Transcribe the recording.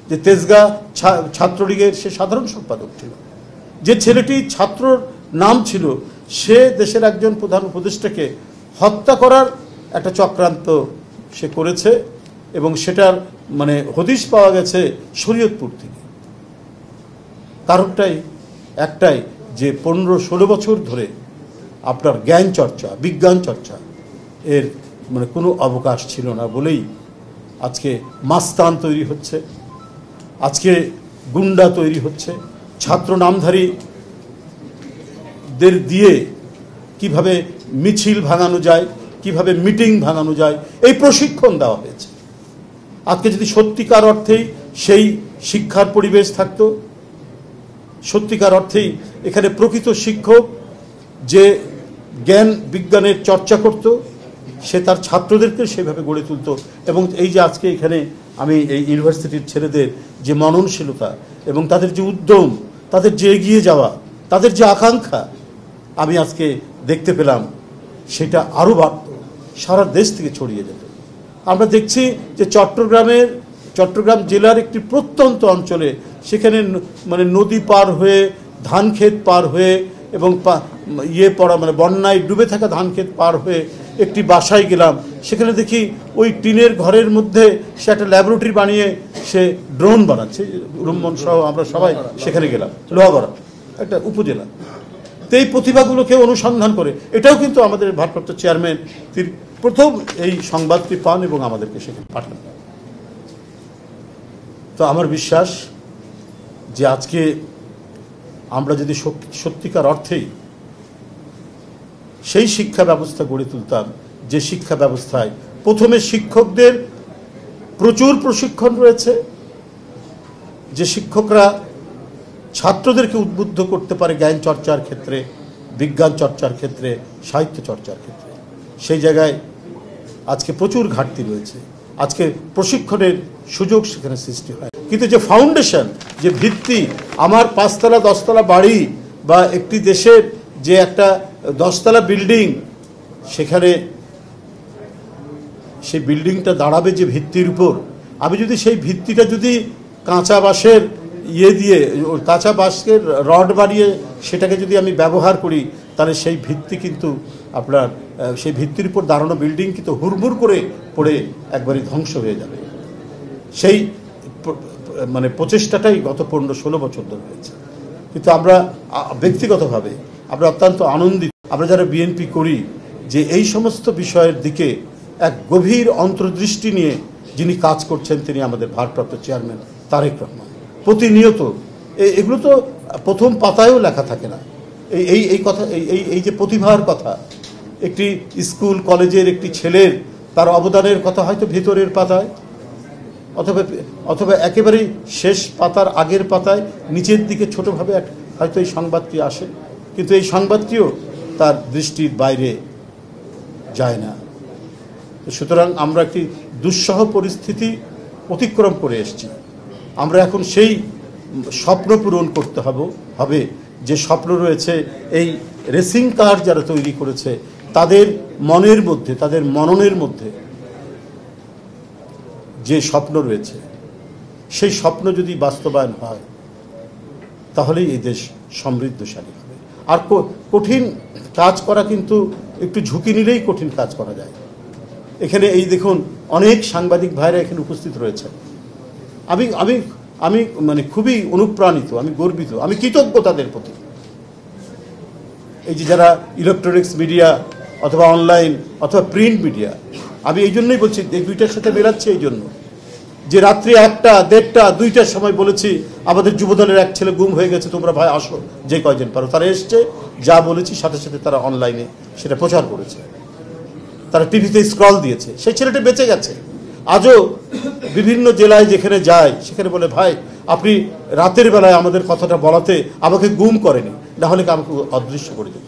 যে তেজগাঁ ছাত্রলীগের সে সাধারণ সম্পাদক ছিল, যে ছেলেটি ছাত্রর নাম ছিল, সে দেশের একজন প্রধান উপদেষ্টাকে হত্যা করার একটা চক্রান্ত সে করেছে এবং সেটার মানে হদিশ পাওয়া গেছে শরীয়তপুর থেকে। কারণটাই একটাই যে 15-16 বছর ধরে আপনার জ্ঞান চর্চা, বিজ্ঞান চর্চা এর মানে কোনো অবকাশ ছিল না বলেই আজকে মাস্তান তৈরি হচ্ছে, আজকে গুন্ডা তৈরি হচ্ছে, ছাত্র নামধারীদের দিয়ে কিভাবে মিছিল ভাঙানো যায়, কিভাবে মিটিং ভাঙানো যায়, এই প্রশিক্ষণ দেওয়া হয়েছে। আজকে যদি সত্যিকার অর্থেই সেই শিক্ষার পরিবেশ থাকতো, সত্যিকার অর্থেই এখানে প্রকৃত শিক্ষক যে জ্ঞান বিজ্ঞানের চর্চা করত, সে তার ছাত্রদেরকে সেভাবে গড়ে তুলত। এবং এই যে আজকে এখানে আমি এই ইউনিভার্সিটির ছেলেদের যে মননশীলতা এবং তাদের যে উদ্যম, তাদের যে এগিয়ে যাওয়া, তাদের যে আকাঙ্ক্ষা আমি আজকে দেখতে পেলাম, সেটা আরও বাড়ত, সারা দেশ থেকে ছড়িয়ে যেত। আমরা দেখছি যে চট্টগ্রাম জেলার একটি প্রত্যন্ত অঞ্চলে সেখানে মানে নদী পার হয়ে, ধান ক্ষেত পার হয়ে এবং মানে বন্যায় ডুবে থাকা ধান ক্ষেত পার হয়ে একটি বাসায় গেলাম, সেখানে দেখি ওই টিনের ঘরের মধ্যে সে একটা ল্যাবরেটরি বানিয়ে সে ড্রোন বানাচ্ছে। রুম্মন সহ আমরা সবাই সেখানে গেলাম, লোহাগড়া একটা উপজেলা। তো এই প্রতিভাগুলোকে অনুসন্ধান করে, এটাও কিন্তু আমাদের ভারপ্রাপ্ত চেয়ারম্যান তিনি প্রথম এই সংবাদটি পান এবং আমাদেরকে সেখানে পাঠান। তো আমার বিশ্বাস যে আজকে আমরা যদি সত্যিকার অর্থেই সেই শিক্ষা ব্যবস্থা গড়ে তুলতাম, যে শিক্ষা ব্যবস্থায় প্রথমে শিক্ষকদের প্রচুর প্রশিক্ষণ রয়েছে, যে শিক্ষকরা ছাত্রদেরকে উদ্বুদ্ধ করতে পারে জ্ঞান চর্চার ক্ষেত্রে, বিজ্ঞান চর্চার ক্ষেত্রে, সাহিত্য চর্চার ক্ষেত্রে, সেই জায়গায় আজকে প্রচুর ঘাটতি রয়েছে। আজকে প্রশিক্ষণের সুযোগ সেখানে সৃষ্টি হয়, কিন্তু যে ফাউন্ডেশন, যে ভিত্তি, আমার 5তলা 10তলা বাড়ি বা একটি দেশের যে একটা 10তলা বিল্ডিং, সেখানে সেই বিল্ডিংটা দাঁড়াবে যে ভিত্তির উপর, আমি যদি সেই ভিত্তিটা যদি কাঁচা বাঁশের দিয়ে কাঁচা বাঁশের রড বানিয়ে সেটাকে যদি আমি ব্যবহার করি, তাহলে সেই ভিত্তি কিন্তু আপনার সেই ভিত্তির উপর দাঁড়ানো বিল্ডিং কিন্তু হুড়মুড় করে পড়ে একবারই ধ্বংস হয়ে যাবে। সেই মানে প্রচেষ্টাটাই গত 15-16 বছর ধরে হয়েছে। কিন্তু আমরা ব্যক্তিগতভাবে আমরা অত্যন্ত আনন্দিত, আমরা যারা বিএনপি করি, যে এই সমস্ত বিষয়ের দিকে এক গভীর অন্তর্দৃষ্টি নিয়ে যিনি কাজ করছেন তিনি আমাদের ভারপ্রাপ্ত চেয়ারম্যান তারেক রহমান। প্রতিনিয়ত এগুলো তো প্রথম পাতায়ও লেখা থাকে না, এই কথা, এই যে প্রতিভার কথা, একটি স্কুল কলেজের একটি ছেলের তার অবদানের কথা হয়তো ভেতরের পাতায় অথবা একেবারেই শেষ পাতার আগের পাতায় নিচের দিকে ছোটোভাবে হয়তো এই সংবাদটি আসে, কিন্তু এই সংবাদটিও তার দৃষ্টির বাইরে যায় না। সুতরাং আমরা একটি দুঃসহ পরিস্থিতি অতিক্রম করে এসেছি। আমরা এখন সেই স্বপ্ন পূরণ করতে হবে যে স্বপ্ন রয়েছে এই রেসিং কার যারা তৈরি করেছে তাদের মনের মধ্যে, তাদের মননের মধ্যে যে স্বপ্ন রয়েছে, সেই স্বপ্ন যদি বাস্তবায়ন হয় তাহলেই এই দেশ সমৃদ্ধশালী হবে। আর কঠিন কাজ করা কিন্তু একটু ঝুঁকি নিলেই কঠিন কাজ করা যায়। এখানে এই দেখুন অনেক সাংবাদিক ভাইরা এখানে উপস্থিত রয়েছে। আমি আমি আমি মানে খুবই অনুপ্রাণিত, আমি গর্বিত, আমি কৃতজ্ঞ তাদের প্রতি। এই যে যারা ইলেকট্রনিক্স মিডিয়া অথবা অনলাইন অথবা প্রিন্ট মিডিয়া, আমি এই জন্যই বলছি, এই দুইটার সাথে মেলাচ্ছি এই জন্য যে রাত্রি 1টা, 1:30, 2টার সময় বলেছি আমাদের যুবদলের এক ছেলে গুম হয়ে গেছে, তোমরা ভাই আসো যে কয়জন পারো। তারা এসছে, যা বলেছি সাথে সাথে তারা অনলাইনে সেটা প্রচার করেছে, তারা টিভিতে স্ক্রল দিয়েছে, সেই ছেলেটা বেঁচে গেছে। আজও বিভিন্ন জেলায় যেখানে যায় সেখানে বলে, ভাই আপনি রাতের বেলায় আমাদের কথাটা বলাতে আমাকে গুম করেনি, না হলে আমাকে অদৃশ্য করে দিত।